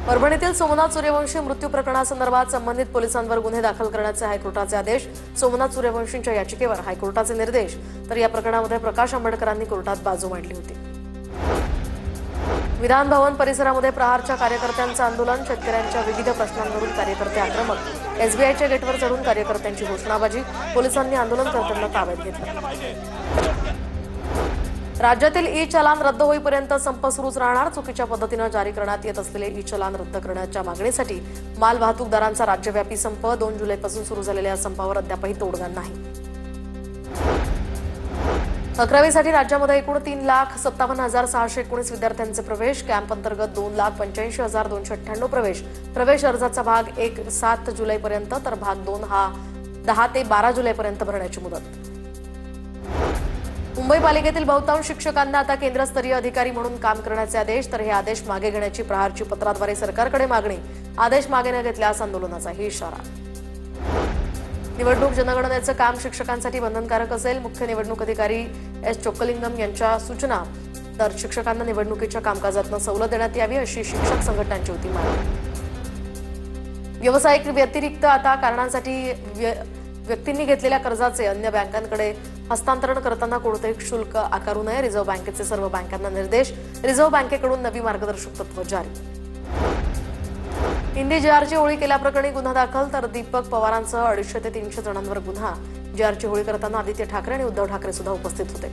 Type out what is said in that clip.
परभणीतील सोमनाथ सूर्यवंशी मृत्यू प्रकरणासंदर्भात संबंधित पोलिसांवर गुन्हे दाखल करण्याचे हायकोर्टाचे आदेश. सोमनाथ सूर्यवंशींच्या याचिकेवर हायकोर्टाचे निर्देश. तर या प्रकरणामध्ये प्रकाश आंबेडकरांनी कोर्टात बाजू मांडली होती. विधान भवन परिसरामध्ये प्रहारच्या कार्यकर्त्यांचं आंदोलन. शेतकऱ्यांच्या विविध प्रश्नांवरून कार्यकर्ते आक्रमक. एसबीआयच्या गेटवर चढून कार्यकर्त्यांची घोषणाबाजी. पोलिसांनी आंदोलनकर्त्यांना ताब्यात घेतलं. राज्यातील ई चलान रद्द होईपर्यंत संप सुरूच राहणार. चुकीच्या पद्धतीनं जारी करण्यात येत असलेले ई चलान रद्द करण्याच्या मागणीसाठी माल वाहतूकदारांचा राज्यव्यापी संप. 2 जुलैपासून सुरू झालेल्या संपावर अद्यापही तोडगा नाही. 11वीसाठी राज्यामध्ये एकूण 3,57,619 विद्यार्थ्यांचे प्रवेश. कॅम्प अंतर्गत 2,85,298 प्रवेश अर्जाचा भाग 7 जुलैपर्यंत तर भाग 2 हा 10 ते 12 जुलैपर्यंत भरण्याची मुदत. मुंबई पालिकेतील बहुतांश शिक्षकांना आता केंद्रस्तरीय अधिकारी म्हणून काम करण्याचे आदेश. तर हे आदेश मागे घेण्याची प्रहारची पत्राद्वारे सरकारकडे मागणी. आदेश मागे न घेतल्यास आंदोलनाचाही इशारा. निवडणूक जनगणनेचं काम शिक्षकांसाठी बंधनकारक असेल. मुख्य निवडणूक अधिकारी एस चोक्कलिंगम यांच्या सूचना. तर शिक्षकांना निवडणुकीच्या कामकाजातून सवलत देण्यात यावी अशी शिक्षक संघटनांची होती मागणी. व्यावसायिक व्यतिरिक्त आता कारणांसाठी व्यक्तींनी घेतलेल्या कर्जाचे अन्य बँकांकडे हस्तांतरण करताना कोणतेही शुल्क आकारू नये. रिझर्व्ह बँकेचे सर्व बँकांना निर्देश. रिझर्व्ह बँकेकडून नवी मार्गदर्शक तत्व जारी. हिंदी जेआरची होळी केल्याप्रकरणी गुन्हा दाखल. तर दीपक पवारांसह 250 ते 300 जणांवर गुन्हा. जेआरची होळी करताना आदित्य ठाकरे आणि उद्धव ठाकरे सुद्धा उपस्थित होते.